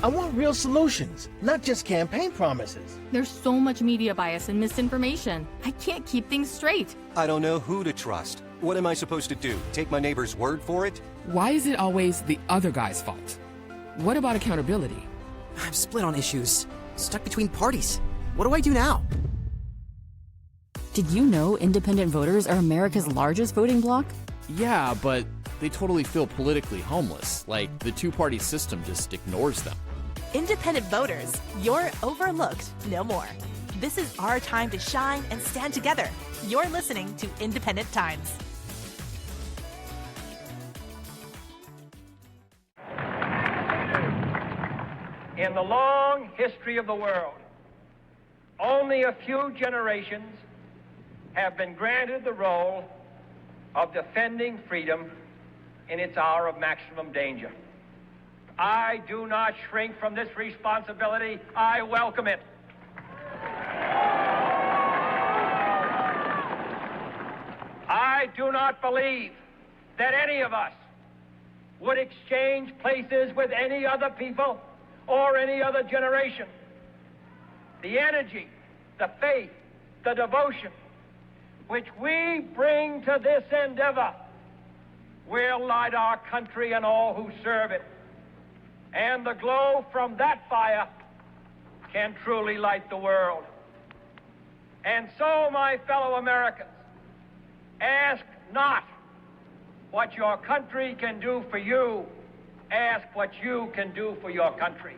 I want real solutions, not just campaign promises. There's so much media bias and misinformation. I can't keep things straight. I don't know who to trust. What am I supposed to do? Take my neighbor's word for it? Why is it always the other guy's fault? What about accountability? I'm split on issues, stuck between parties. What do I do now? Did you know independent voters are America's largest voting bloc? Yeah, but they totally feel politically homeless, like the two-party system just ignores them. Independent voters, you're overlooked no more. This is our time to shine and stand together. You're listening to Independent Times. In the long history of the world, only a few generations have been granted the role of defending freedom in its hour of maximum danger. I do not shrink from this responsibility. I welcome it. I do not believe that any of us would exchange places with any other people or any other generation. The energy, the faith, the devotion which we bring to this endeavor will light our country and all who serve it. And the glow from that fire can truly light the world. And so, my fellow Americans, ask not what your country can do for you. Ask what you can do for your country.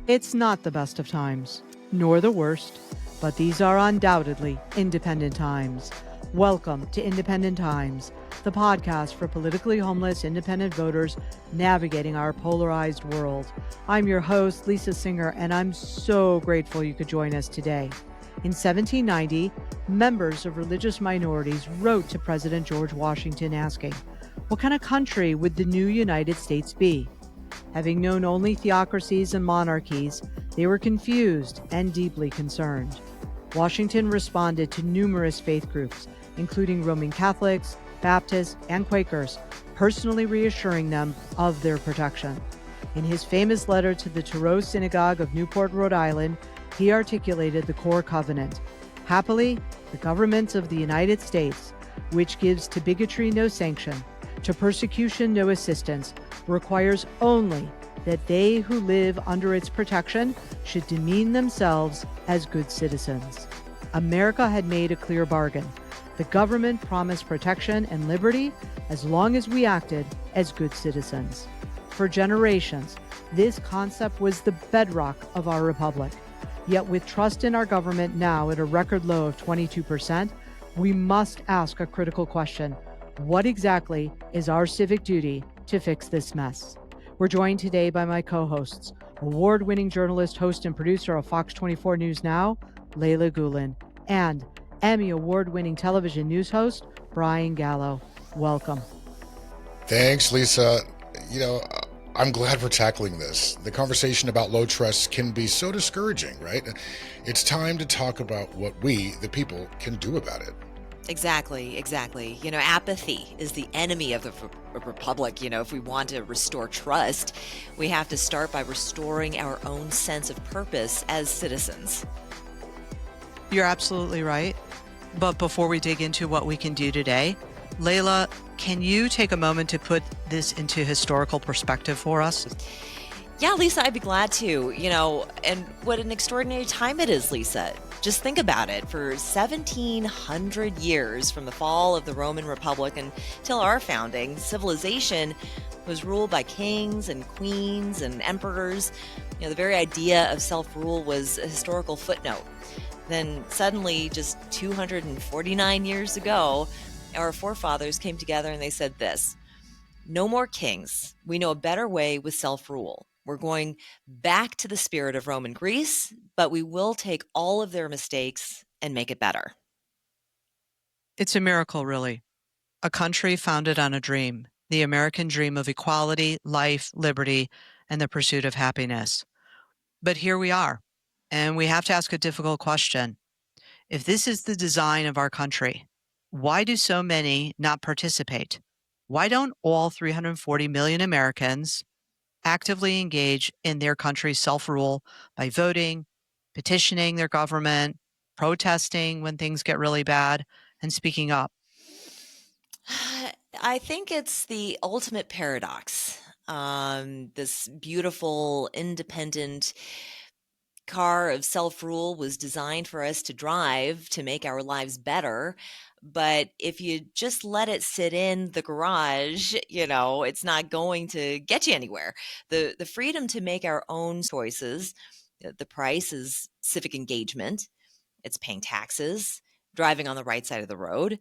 It's not the best of times, nor the worst, but these are undoubtedly independent times. Welcome to Independent Times, the podcast for politically homeless independent voters navigating our polarized world. I'm your host, Lisa Singer, and I'm so grateful you could join us today. In 1790, members of religious minorities wrote to President George Washington asking, what kind of country would the new United States be? Having known only theocracies and monarchies, they were confused and deeply concerned. Washington responded to numerous faith groups, including Roman Catholics, Baptists, and Quakers, personally reassuring them of their protection. In his famous letter to the Thoreau Synagogue of Newport, Rhode Island, he articulated the core covenant. Happily, the government of the United States, which gives to bigotry no sanction, to persecution no assistance, requires only that they who live under its protection should demean themselves as good citizens. America had made a clear bargain. The government promised protection and liberty as long as we acted as good citizens. For generations, this concept was the bedrock of our republic. Yet with trust in our government now at a record low of 22%, we must ask a critical question. What exactly is our civic duty to fix this mess? We're joined today by my co-hosts, award-winning journalist, host, and producer of Fox 24 News Now, Leyla Gullen, and Emmy award-winning television news host, Bryan Gallo. Welcome. Thanks, Lisa. I'm glad we're tackling this. The conversation about low trust can be so discouraging, right? It's time to talk about what we, the people, can do about it. Exactly. Apathy is the enemy of the republic. If we want to restore trust, we have to start by restoring our own sense of purpose as citizens. You're absolutely right. But before we dig into what we can do today, Leyla, can you take a moment to put this into historical perspective for us? Yeah, Lisa, I'd be glad to. And what an extraordinary time it is, Lisa. Just think about it. For 1,700 years, from the fall of the Roman Republic until our founding, civilization was ruled by kings and queens and emperors. The very idea of self-rule was a historical footnote. Then suddenly, just 249 years ago, our forefathers came together and they said this: no more kings. We know a better way with self-rule. We're going back to the spirit of Roman Greece, but we will take all of their mistakes and make it better. It's a miracle, really. A country founded on a dream, the American dream of equality, life, liberty, and the pursuit of happiness. But here we are, and we have to ask a difficult question. If this is the design of our country, Why do so many not participate? Why don't all 340 million Americans actively engage in their country's self-rule by voting, petitioning their government, protesting when things get really bad, and speaking up? I think it's the ultimate paradox. This beautiful, independent car of self rule was designed for us to drive to make our lives better. But if you just let it sit in the garage, it's not going to get you anywhere. The freedom to make our own choices, the price is civic engagement, it's paying taxes, driving on the right side of the road,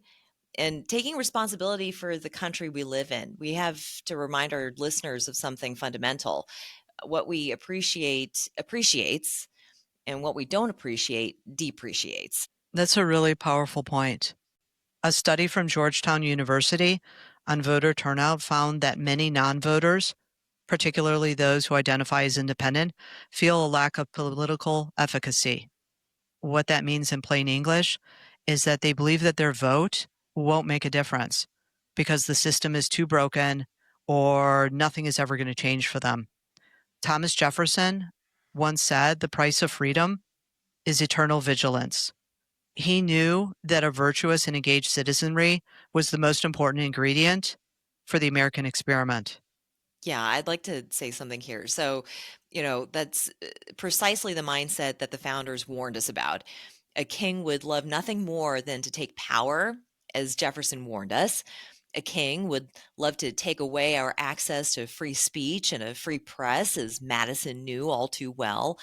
and taking responsibility for the country we live in. We have to remind our listeners of something fundamental. What we appreciate appreciates, and what we don't appreciate depreciates. That's a really powerful point. A study from Georgetown University on voter turnout found that many non-voters, particularly those who identify as independent, feel a lack of political efficacy. What that means in plain English is that they believe that their vote won't make a difference because the system is too broken or nothing is ever going to change for them. Thomas Jefferson once said the price of freedom is eternal vigilance. He knew that a virtuous and engaged citizenry was the most important ingredient for the American experiment. Yeah, I'd like to say something here. So, that's precisely the mindset that the founders warned us about. A king would love nothing more than to take power, as Jefferson warned us. A king would love to take away our access to free speech and a free press, as Madison knew all too well.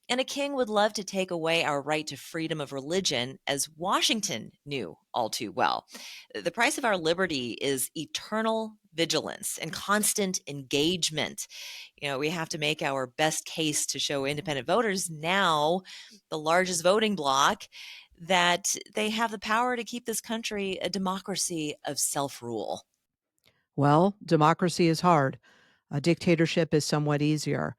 And a king would love to take away our right to freedom of religion, as Washington knew all too well. The price of our liberty is eternal vigilance and constant engagement. We have to make our best case to show independent voters, now the largest voting bloc, that they have the power to keep this country a democracy of self-rule. Well, democracy is hard. A dictatorship is somewhat easier.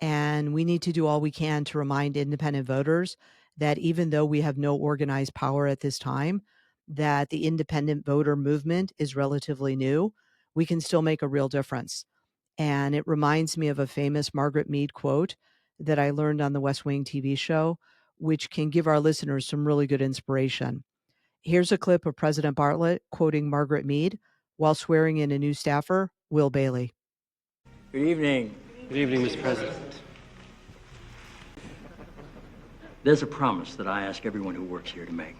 And we need to do all we can to remind independent voters that even though we have no organized power at this time, that the independent voter movement is relatively new, we can still make a real difference. And it reminds me of a famous Margaret Mead quote that I learned on the West Wing TV show, which can give our listeners some really good inspiration. Here's a clip of President Bartlett quoting Margaret Mead while swearing in a new staffer, Will Bailey. Good evening. Good evening, Mr. President. There's a promise that I ask everyone who works here to make.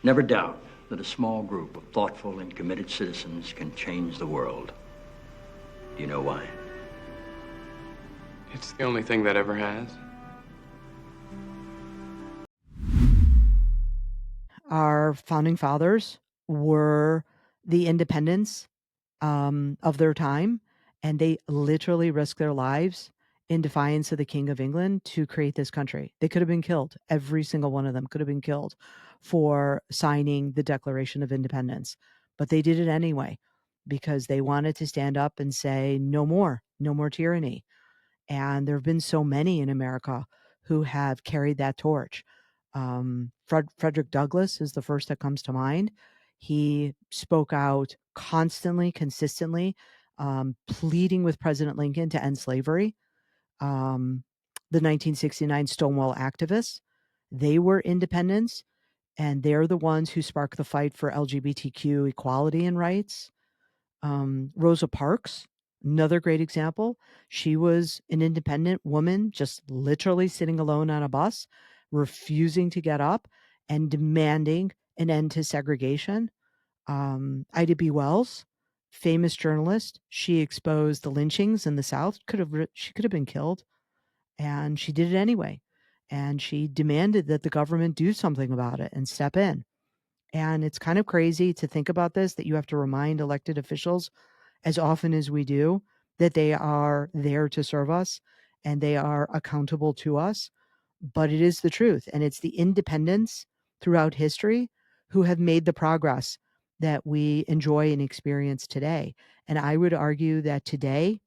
Never doubt that a small group of thoughtful and committed citizens can change the world. Do you know why? It's the only thing that ever has. Our founding fathers were the independents of their time, and they literally risked their lives in defiance of the King of England to create this country. They could have been killed. Every single one of them could have been killed for signing the Declaration of Independence. But they did it anyway because they wanted to stand up and say, no more tyranny. And there have been so many in America who have carried that torch. Frederick Douglass is the first that comes to mind. He spoke out constantly, consistently, pleading with President Lincoln to end slavery. The 1969 Stonewall activists, they were independents, and they're the ones who sparked the fight for LGBTQ equality and rights. Rosa Parks, another great example. She was an independent woman, just literally sitting alone on a bus, refusing to get up and demanding an end to segregation. Ida B. Wells, famous journalist, she exposed the lynchings in the South. She could have been killed, and she did it anyway. And she demanded that the government do something about it and step in. And it's kind of crazy to think about this, that you have to remind elected officials as often as we do that they are there to serve us and they are accountable to us. But it is the truth. And it's the independents throughout history who have made the progress that we enjoy and experience today. And I would argue that today,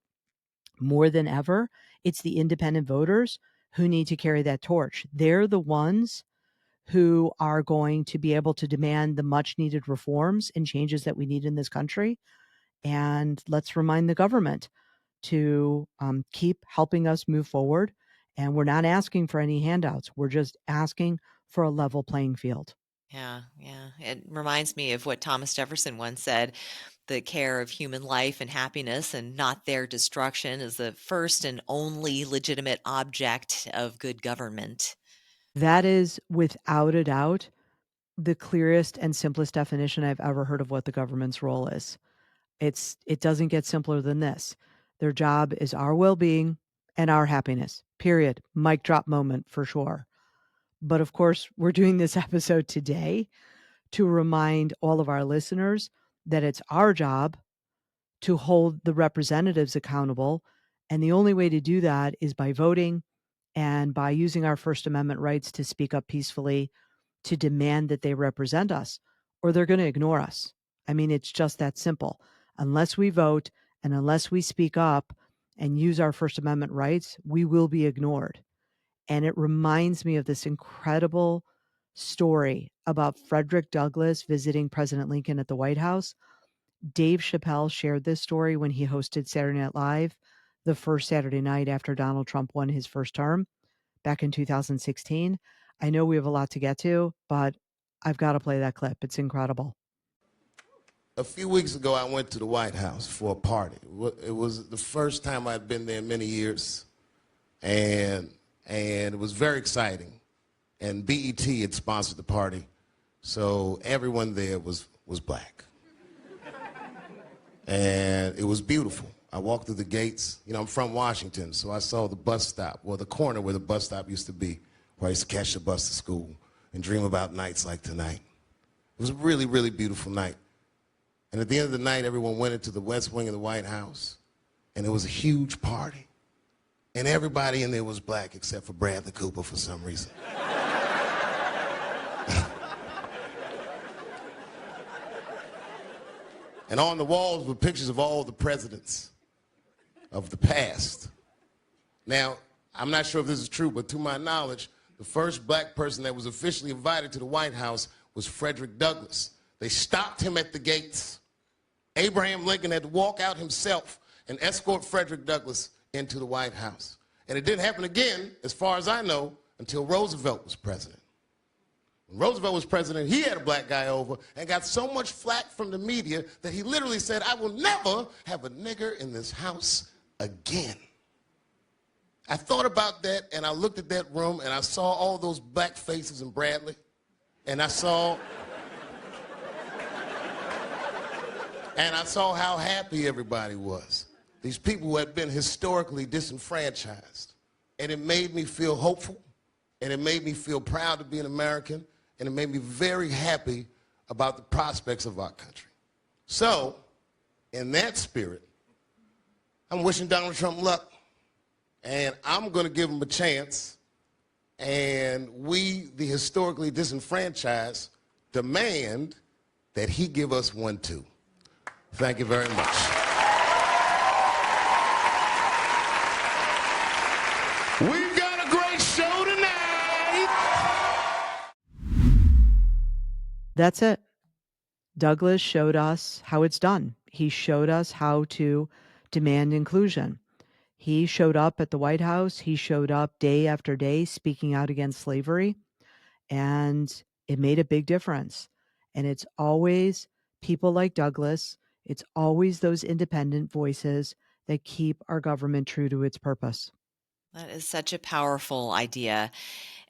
more than ever, it's the independent voters who need to carry that torch. They're the ones who are going to be able to demand the much needed reforms and changes that we need in this country. And let's remind the government to keep helping us move forward. And we're not asking for any handouts. We're just asking for a level playing field. Yeah, yeah. It reminds me of what Thomas Jefferson once said: the care of human life and happiness and not their destruction is the first and only legitimate object of good government. That is, without a doubt, the clearest and simplest definition I've ever heard of what the government's role is. It doesn't get simpler than this. Their job is our well-being and our happiness. Period. Mic drop moment for sure. But of course, we're doing this episode today to remind all of our listeners that it's our job to hold the representatives accountable. And the only way to do that is by voting and by using our First Amendment rights to speak up peacefully, to demand that they represent us, or they're going to ignore us. I mean, it's just that simple. Unless we vote and unless we speak up and use our First Amendment rights, we will be ignored. And it reminds me of this incredible story about Frederick Douglass visiting President Lincoln at the White House. Dave Chapele shared this story when he hosted Saturday Night Live the first Saturday night after Donald Trump won his first term back in 2016. I know we have a lot to get to, but I've got to play that clip. It's incredible. A few weeks ago, I went to the White House for a party. It was the first time I'd been there in many years, and it was very exciting. And BET had sponsored the party, so everyone there was black. And it was beautiful. I walked through the gates. You know, I'm from Washington, so I saw the bus stop, well, the corner where the bus stop used to be, where I used to catch the bus to school and dream about nights like tonight. It was a really, really beautiful night. And at the end of the night, everyone went into the West Wing of the White House, and it was a huge party. And everybody in there was black except for Bradley Cooper for some reason. And on the walls were pictures of all the presidents of the past. Now, I'm not sure if this is true, but to my knowledge, the first black person that was officially invited to the White House was Frederick Douglass. They stopped him at the gates. Abraham Lincoln had to walk out himself and escort Frederick Douglass into the White House. And it didn't happen again, as far as I know, until Roosevelt was president. When Roosevelt was president, he had a black guy over and got so much flack from the media that he literally said, "I will never have a nigger in this house again." I thought about that, and I looked at that room, and I saw all those black faces in Bradley, and I saw how happy everybody was. These people who had been historically disenfranchised. And it made me feel hopeful, and it made me feel proud to be an American, and it made me very happy about the prospects of our country. So, in that spirit, I'm wishing Donald Trump luck, and I'm going to give him a chance, and we, the historically disenfranchised, demand that he give us one too. Thank you very much. We've got a great show tonight. That's it. Douglass showed us how it's done. He showed us how to demand inclusion. He showed up at the White House. He showed up day after day speaking out against slavery, and it made a big difference. And it's always people like Douglass. It's always those independent voices that keep our government true to its purpose. That is such a powerful idea.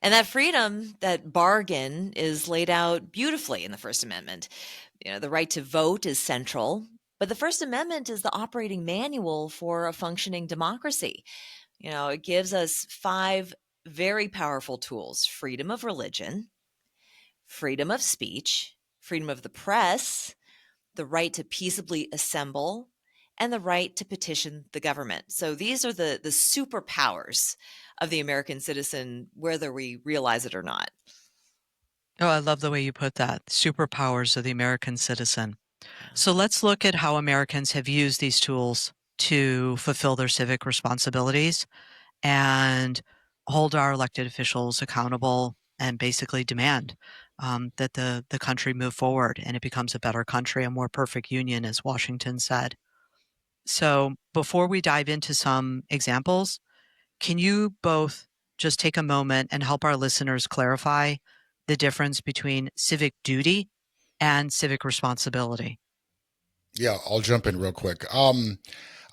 And that freedom, that bargain, is laid out beautifully in the First Amendment. You know, the right to vote is central, but the First Amendment is the operating manual for a functioning democracy. You know, it gives us 5 very powerful tools: freedom of religion, freedom of speech, freedom of the press, the right to peaceably assemble, and the right to petition the government. So these are the superpowers of the American citizen, whether we realize it or not. Oh, I love the way you put that. Superpowers of the American citizen. So let's look at how Americans have used these tools to fulfill their civic responsibilities and hold our elected officials accountable and basically demand that the country move forward and it becomes a better country, a more perfect union, as Washington said. So before we dive into some examples, can you both just take a moment and help our listeners clarify the difference between civic duty and civic responsibility? Yeah, I'll jump in real quick.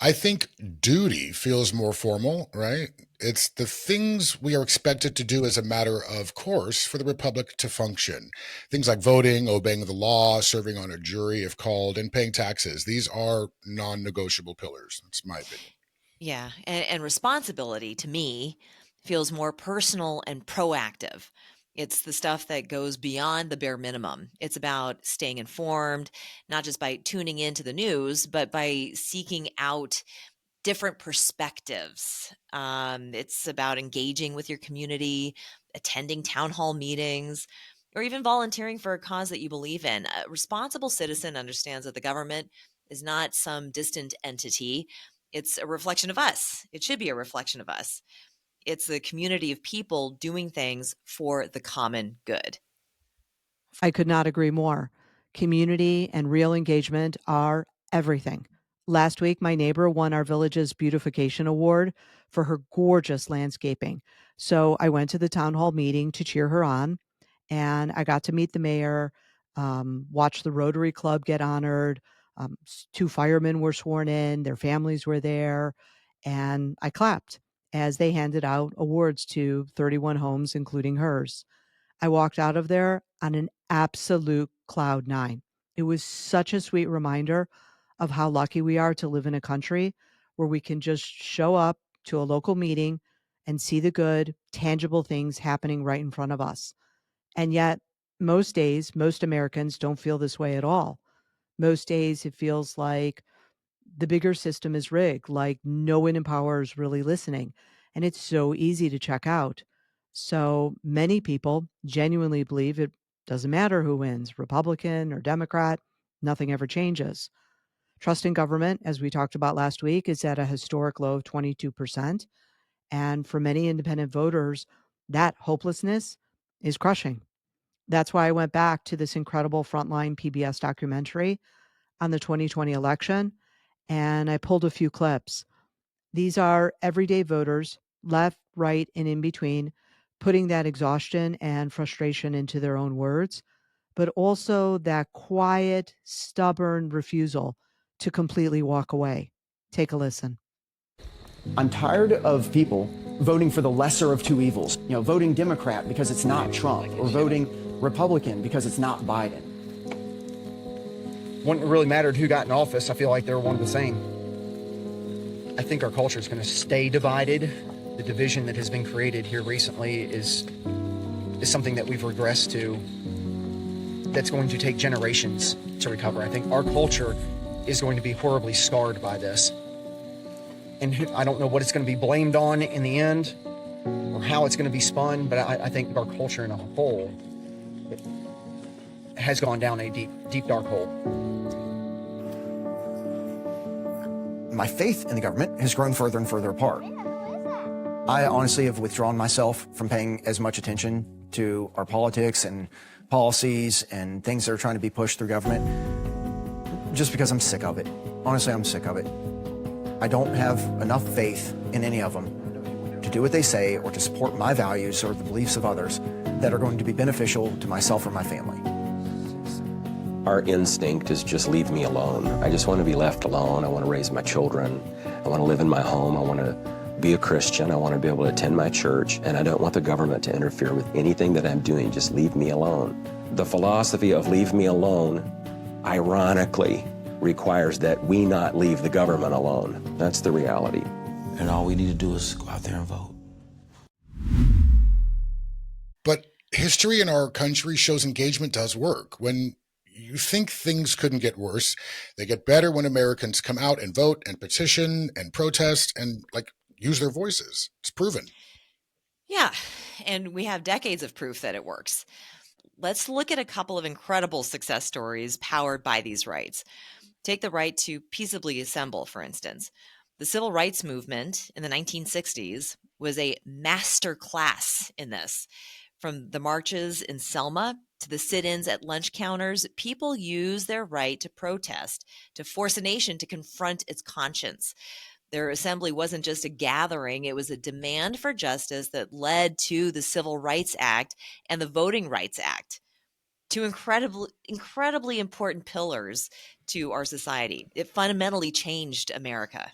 I think duty feels more formal, right? It's the things we are expected to do as a matter of course for the republic to function. Things like voting, obeying the law, serving on a jury if called, and paying taxes. These are non-negotiable pillars. That's my opinion. Yeah, and responsibility to me feels more personal and proactive. It's the stuff that goes beyond the bare minimum. It's about staying informed, not just by tuning into the news, but by seeking out different perspectives. It's about engaging with your community, attending town hall meetings, or even volunteering for a cause that you believe in. A responsible citizen understands that the government is not some distant entity. It's a reflection of us. It should be a reflection of us. It's the community of people doing things for the common good. I could not agree more. Community and real engagement are everything. Last week, my neighbor won our village's beautification award for her gorgeous landscaping. So I went to the town hall meeting to cheer her on, and I got to meet the mayor, watch the Rotary Club get honored. Two firemen were sworn in, their families were there, and I clapped as they handed out awards to 31 homes, including hers. I walked out of there on an absolute cloud nine. It was such a sweet reminder of how lucky we are to live in a country where we can just show up to a local meeting and see the good, tangible things happening right in front of us. And yet, most days, most Americans don't feel this way at all. Most days, it feels like the bigger system is rigged, like no one in power is really listening. And it's so easy to check out. So many people genuinely believe it doesn't matter who wins, Republican or Democrat, nothing ever changes. Trust in government, as we talked about last week, is at a historic low of 22%. And for many independent voters, that hopelessness is crushing. That's why I went back to this incredible Frontline PBS documentary on the 2020 election, and I pulled a few clips. These are everyday voters, left, right, and in between, putting that exhaustion and frustration into their own words, but also that quiet, stubborn refusal to completely walk away. Take a listen. I'm tired of people voting for the lesser of two evils. You know, voting Democrat because it's not Trump, or voting Republican because it's not Biden. Wouldn't really mattered who got in office. I feel like they're one and the same. I think our culture is going to stay divided. The division that has been created here recently is something that we've regressed to. That's going to take generations to recover. I think our culture is going to be horribly scarred by this. And I don't know what it's going to be blamed on in the end or how it's going to be spun, but I think our culture in a whole has gone down a deep, deep, dark hole. My faith in the government has grown further and further apart. I honestly have withdrawn myself from paying as much attention to our politics and policies and things that are trying to be pushed through government just because I'm sick of it. Honestly, I'm sick of it. I don't have enough faith in any of them to do what they say or to support my values or the beliefs of others that are going to be beneficial to myself or my family. Our instinct is just leave me alone. I just want to be left alone. I want to raise my children. I want to live in my home. I want to be a Christian. I want to be able to attend my church. And I don't want the government to interfere with anything that I'm doing. Just leave me alone. The philosophy of leave me alone, ironically, requires that we not leave the government alone. That's the reality. And all we need to do is go out there and vote. But history in our country shows engagement does work. When you think things couldn't get worse, they get better when Americans come out and vote and petition and protest and use their voices. It's proven. Yeah, and we have decades of proof that it works. Let's look at a couple of incredible success stories powered by these rights. Take the right to peaceably assemble, for instance. The civil rights movement in the 1960s was a master class in this. From the marches in Selma to the sit-ins at lunch counters, people use their right to protest, to force a nation to confront its conscience. Their assembly wasn't just a gathering, it was a demand for justice that led to the Civil Rights Act and the Voting Rights Act. Two incredibly important pillars to our society. It fundamentally changed America.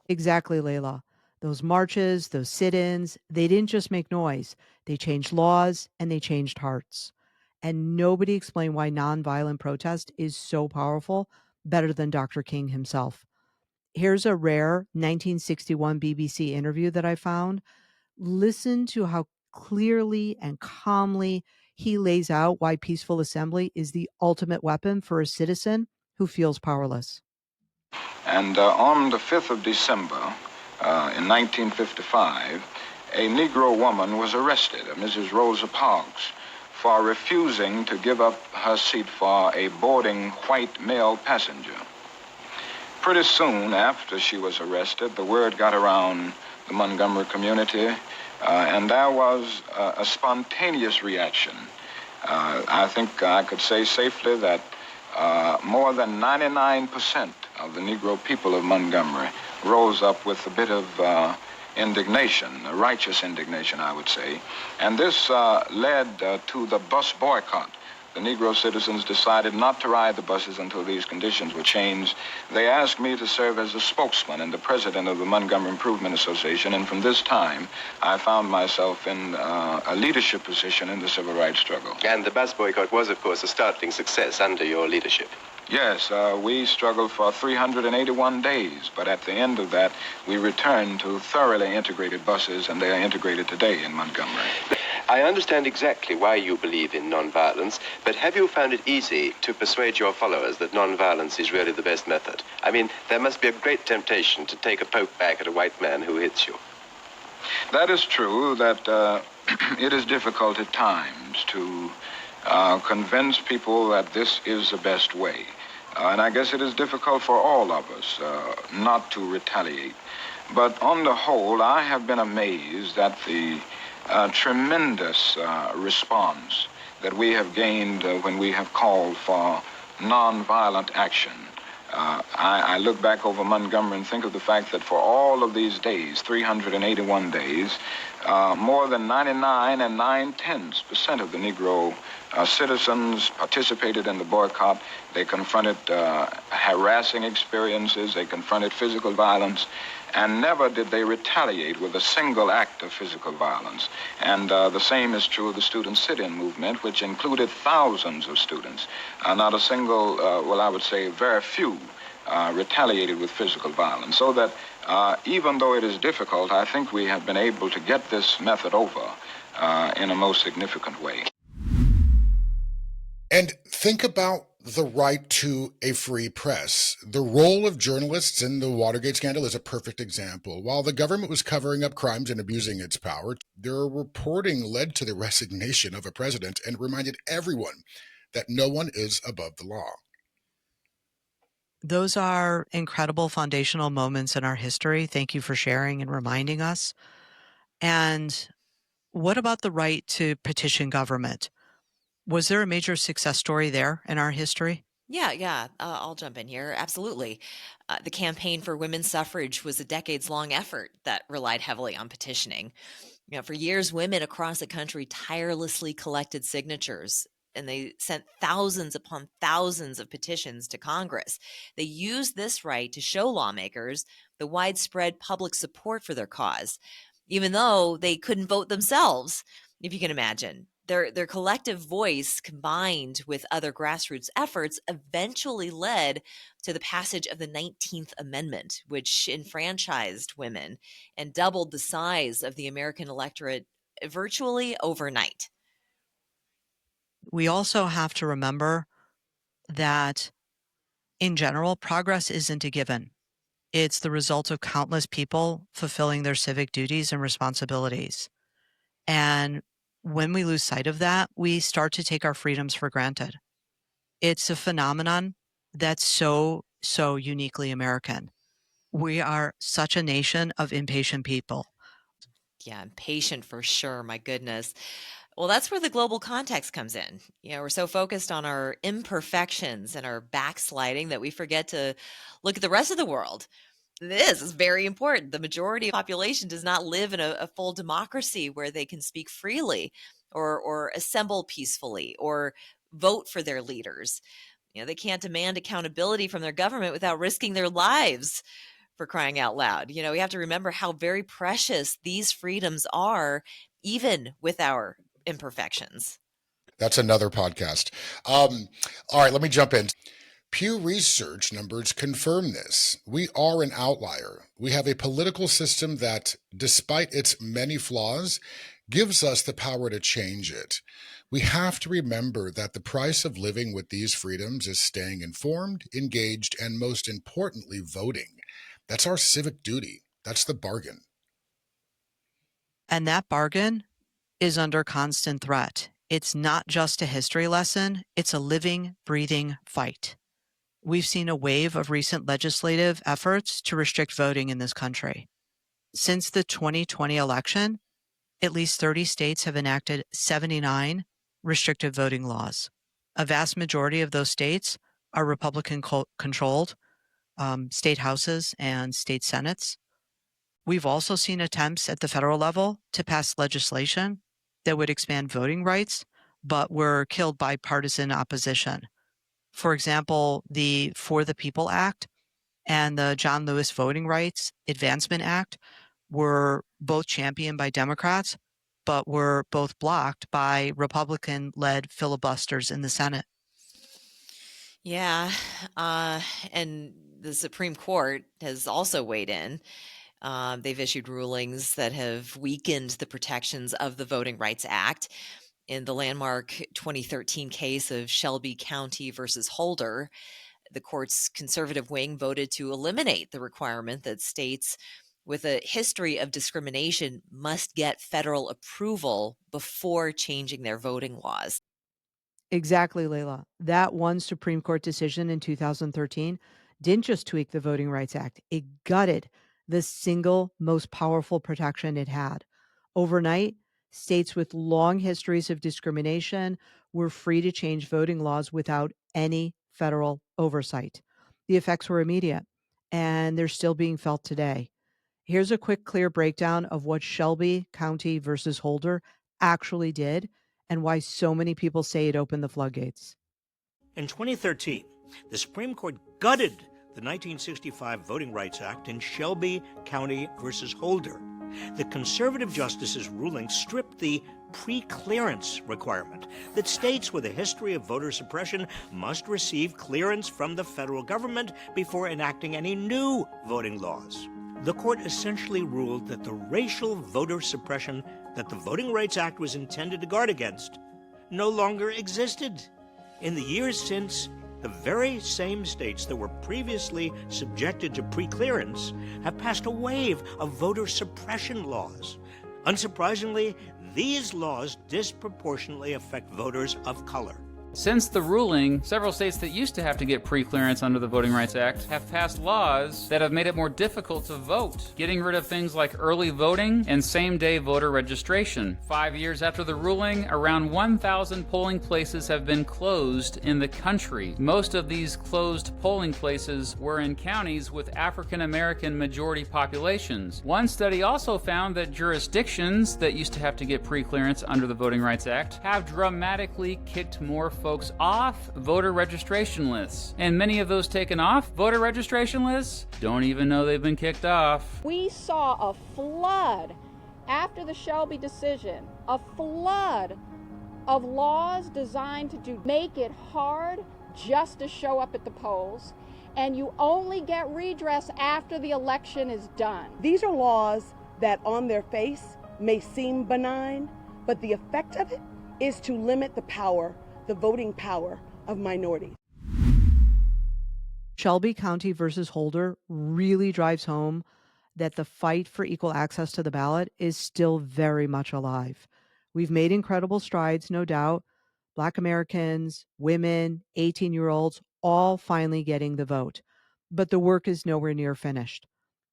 Exactly, Leyla. Those marches, those sit-ins, they didn't just make noise. They changed laws and they changed hearts. And nobody explained why nonviolent protest is so powerful, better than Dr. King himself. Here's a rare 1961 BBC interview that I found. Listen to how clearly and calmly he lays out why peaceful assembly is the ultimate weapon for a citizen who feels powerless. And on the 5th of December in 1955, a Negro woman was arrested, Mrs. Rosa Parks, for refusing to give up her seat for a boarding white male passenger. Pretty soon after she was arrested, the word got around the Montgomery community, and there was a spontaneous reaction. I think I could say safely that more than 99% of the Negro people of Montgomery rose up with a bit of indignation, a righteous indignation, I would say. And this led to the bus boycott. The Negro citizens decided not to ride the buses until these conditions were changed. They asked me to serve as a spokesman and the president of the Montgomery Improvement Association, and from this time, I found myself in a leadership position in the civil rights struggle. And the bus boycott was, of course, a startling success under your leadership. Yes, we struggled for 381 days, but at the end of that, we returned to thoroughly integrated buses, and they are integrated today in Montgomery. I understand exactly why you believe in nonviolence, but have you found it easy to persuade your followers that nonviolence is really the best method? I mean, there must be a great temptation to take a poke back at a white man who hits you. That is true, that it is difficult at times to convince people that this is the best way. And I guess it is difficult for all of us not to retaliate. But on the whole, I have been amazed at the tremendous response that we have gained when we have called for nonviolent action. I look back over Montgomery and think of the fact that for all of these days, 381 days, more than 99 and 9/10% of the Negro citizens participated in the boycott. They confronted harassing experiences, they confronted physical violence, and never did they retaliate with a single act of physical violence. And the same is true of the student sit-in movement, which included thousands of students. Not a single, well, I would say very few, retaliated with physical violence. So that even though it is difficult, I think we have been able to get this method over in a most significant way. And think about the right to a free press. The role of journalists in the Watergate scandal is a perfect example. While the government was covering up crimes and abusing its power, their reporting led to the resignation of a president and reminded everyone that no one is above the law. Those are incredible foundational moments in our history. Thank you for sharing and reminding us. And what about the right to petition government? Was there a major success story there in our history? Yeah. I'll jump in here. Absolutely. The campaign for women's suffrage was a decades-long effort that relied heavily on petitioning. For years, women across the country tirelessly collected signatures, and they sent thousands upon thousands of petitions to Congress. They used this right to show lawmakers the widespread public support for their cause, even though they couldn't vote themselves, if you can imagine. Their collective voice, combined with other grassroots efforts, eventually led to the passage of the 19th Amendment, which enfranchised women and doubled the size of the American electorate virtually overnight. We also have to remember that, in general, progress isn't a given. It's the result of countless people fulfilling their civic duties and responsibilities. And when we lose sight of that, we start to take our freedoms for granted. It's a phenomenon that's so uniquely American. We are such a nation of impatient people. Yeah, impatient for sure. My goodness. Well, that's where the global context comes in. We're so focused on our imperfections and our backsliding that we forget to look at the rest of the world. This is very important. The majority of the population does not live in a full democracy where they can speak freely or assemble peacefully or vote for their leaders. They can't demand accountability from their government without risking their lives, for crying out loud. We have to remember how very precious these freedoms are, even with our imperfections. That's another podcast. All right, let me jump in. Pew Research numbers confirm this. We are an outlier. We have a political system that, despite its many flaws, gives us the power to change it. We have to remember that the price of living with these freedoms is staying informed, engaged, and most importantly, voting. That's our civic duty. That's the bargain. And that bargain is under constant threat. It's not just a history lesson, it's a living, breathing fight. We've seen a wave of recent legislative efforts to restrict voting in this country. Since the 2020 election, at least 30 states have enacted 79 restrictive voting laws. A vast majority of those states are Republican-controlled state houses and state senates. We've also seen attempts at the federal level to pass legislation that would expand voting rights, but were killed by partisan opposition. For example, the For the People Act and the John Lewis Voting Rights Advancement Act were both championed by Democrats, but were both blocked by Republican-led filibusters in the Senate. Yeah, and the Supreme Court has also weighed in. They've issued rulings that have weakened the protections of the Voting Rights Act. In the landmark 2013 case of Shelby County versus Holder, the court's conservative wing voted to eliminate the requirement that states with a history of discrimination must get federal approval before changing their voting laws. Exactly, Leyla. That one Supreme Court decision in 2013 didn't just tweak the Voting Rights Act, it gutted the single most powerful protection it had. Overnight, states with long histories of discrimination were free to change voting laws without any federal oversight. The effects were immediate, and they're still being felt today. Here's a quick, clear breakdown of what Shelby County versus Holder actually did and why so many people say it opened the floodgates. In 2013, the Supreme Court gutted the 1965 Voting Rights Act in Shelby County versus Holder. The conservative justice's ruling stripped the pre-clearance requirement that states with a history of voter suppression must receive clearance from the federal government before enacting any new voting laws. The court essentially ruled that the racial voter suppression that the Voting Rights Act was intended to guard against no longer existed. In the years since, the very same states that were previously subjected to pre-clearance have passed a wave of voter suppression laws. Unsurprisingly, these laws disproportionately affect voters of color. Since the ruling, several states that used to have to get pre-clearance under the Voting Rights Act have passed laws that have made it more difficult to vote, getting rid of things like early voting and same-day voter registration. 5 years after the ruling, around 1,000 polling places have been closed in the country. Most of these closed polling places were in counties with African-American majority populations. One study also found that jurisdictions that used to have to get pre-clearance under the Voting Rights Act have dramatically kicked more folks off voter registration lists. And many of those taken off voter registration lists don't even know they've been kicked off. We saw a flood after the Shelby decision, a flood of laws designed to make it hard just to show up at the polls, and you only get redress after the election is done. These are laws that on their face may seem benign, but the effect of it is to limit the voting power of minorities. Shelby County versus Holder really drives home that the fight for equal access to the ballot is still very much alive. We've made incredible strides, no doubt. Black Americans, women, 18-year-olds, all finally getting the vote. But the work is nowhere near finished.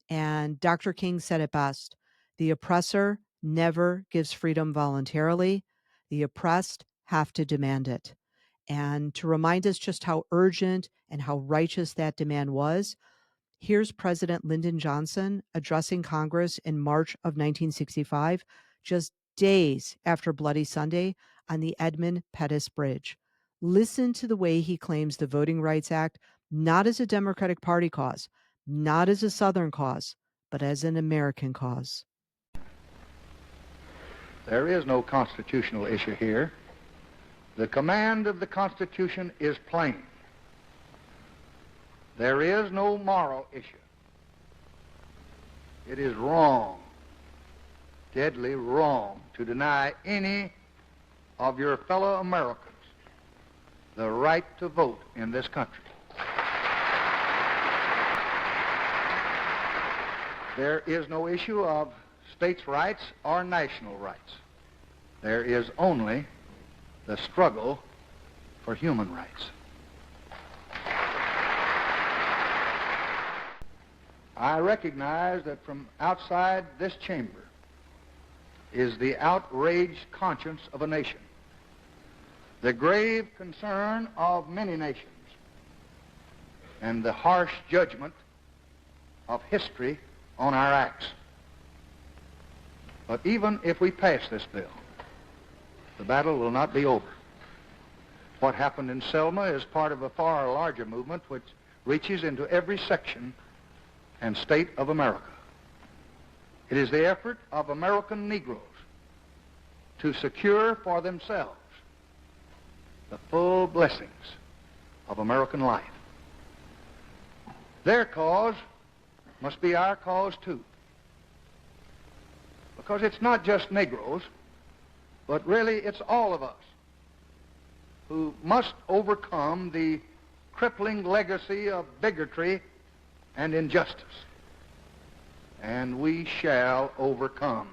And Dr. King said it best, the oppressor never gives freedom voluntarily. The oppressed have to demand it. And to remind us just how urgent and how righteous that demand was, here's President Lyndon Johnson addressing Congress in March of 1965, just days after Bloody Sunday on the Edmund Pettus Bridge. Listen to the way he claims the Voting Rights Act not as a Democratic Party cause, not as a Southern cause, but as an American cause. There is no constitutional issue here. The command of the Constitution is plain. There is no moral issue. It is wrong, deadly wrong, to deny any of your fellow Americans the right to vote in this country. There is no issue of states' rights or national rights. There is only the struggle for human rights. I recognize that from outside this chamber is the outraged conscience of a nation, the grave concern of many nations, and the harsh judgment of history on our acts. But even if we pass this bill, the battle will not be over. What happened in Selma is part of a far larger movement which reaches into every section and state of America. It is the effort of American Negroes to secure for themselves the full blessings of American life. Their cause must be our cause too. Because it's not just Negroes, but really it's all of us who must overcome the crippling legacy of bigotry and injustice. And we shall overcome.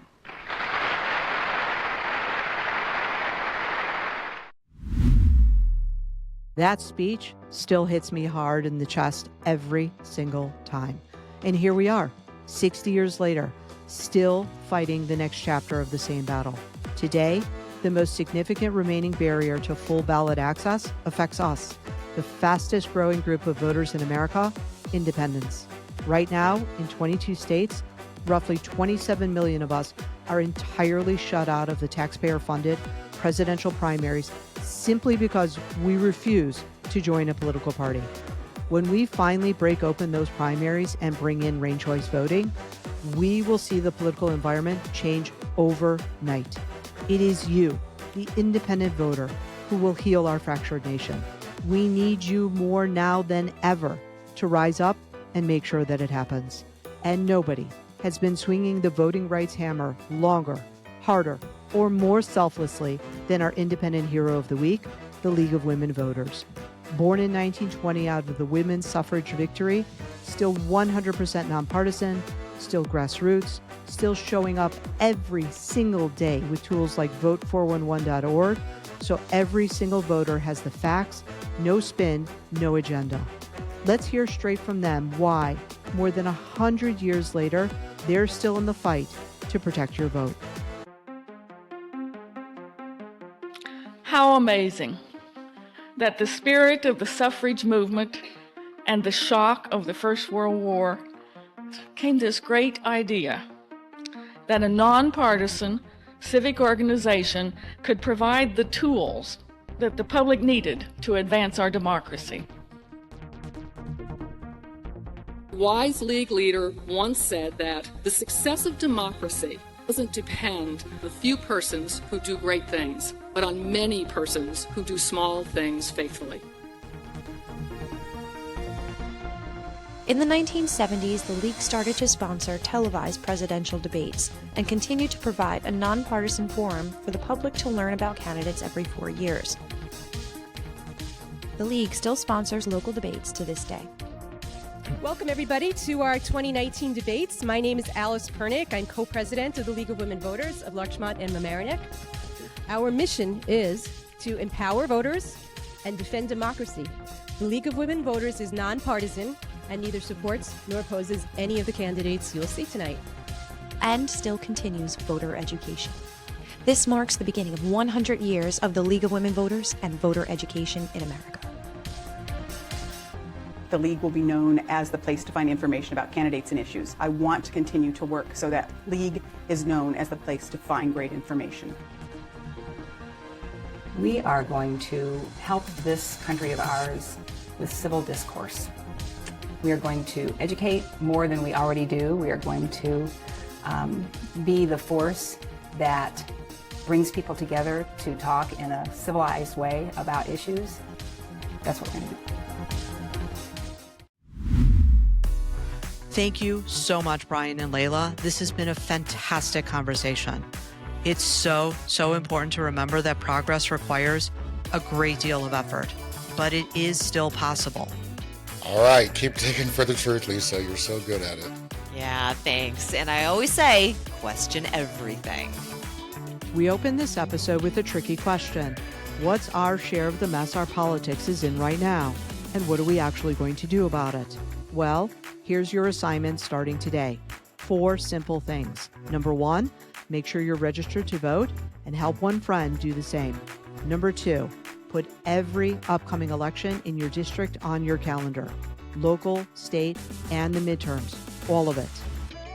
That speech still hits me hard in the chest every single time. And here we are, 60 years later, still fighting the next chapter of the same battle. Today, the most significant remaining barrier to full ballot access affects us, the fastest growing group of voters in America, independents. Right now, in 22 states, roughly 27 million of us are entirely shut out of the taxpayer-funded presidential primaries simply because we refuse to join a political party. When we finally break open those primaries and bring in ranked choice voting, we will see the political environment change overnight. It is you, the independent voter, who will heal our fractured nation. We need you more now than ever to rise up and make sure that it happens. And nobody has been swinging the voting rights hammer longer, harder, or more selflessly than our independent hero of the week, the League of Women Voters. Born in 1920 out of the women's suffrage victory, still 100% nonpartisan, still grassroots, still showing up every single day with tools like vote411.org, so every single voter has the facts, no spin, no agenda. Let's hear straight from them why, more than 100 years later, they're still in the fight to protect your vote. How amazing that the spirit of the suffrage movement and the shock of the First World War came this great idea that a nonpartisan civic organization could provide the tools that the public needed to advance our democracy. A wise League leader once said that the success of democracy doesn't depend on a few persons who do great things, but on many persons who do small things faithfully. In the 1970s, the League started to sponsor televised presidential debates and continued to provide a nonpartisan forum for the public to learn about candidates every 4 years. The League still sponsors local debates to this day. Welcome, everybody, to our 2019 debates. My name is Alice Pernick. I'm co-president of the League of Women Voters of Larchmont and Mamaroneck. Our mission is to empower voters and defend democracy. The League of Women Voters is nonpartisan and neither supports nor opposes any of the candidates you'll see tonight. And still continues voter education. This marks the beginning of 100 years of the League of Women Voters and voter education in America. The League will be known as the place to find information about candidates and issues. I want to continue to work so that League is known as the place to find great information. We are going to help this country of ours with civil discourse. We are going to educate more than we already do. We are going to be the force that brings people together to talk in a civilized way about issues. That's what we're going to do. Thank you so much, Bryan and Leyla. This has been a fantastic conversation. It's so important to remember that progress requires a great deal of effort, but it is still possible. All right, keep digging for the truth, Lisa. You're so good at it. Yeah, thanks. And I always say, question everything. We open this episode with a tricky question. What's our share of the mess our politics is in right now? And what are we actually going to do about it? Well, here's your assignment starting today. 4 simple things. Number 1, make sure you're registered to vote and help one friend do the same. Number 2, put every upcoming election in your district on your calendar. Local, state, and the midterms. All of it.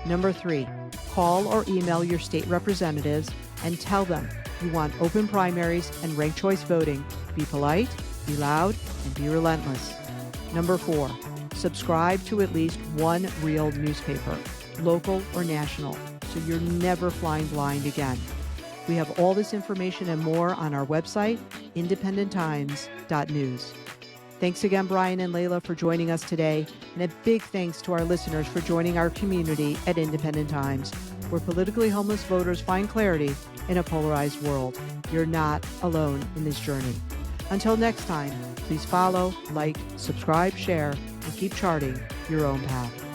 Number 3, call or email your state representatives and tell them you want open primaries and ranked choice voting. Be polite, be loud, and be relentless. Number 4, subscribe to at least one real newspaper, local or national, so you're never flying blind again. We have all this information and more on our website, independenttimes.news. Thanks again, Bryan and Leyla, for joining us today, and a big thanks to our listeners for joining our community at Independent Times, where politically homeless voters find clarity in a polarized world. You're not alone in this journey. Until next time, please follow, like, subscribe, share, and keep charting your own path.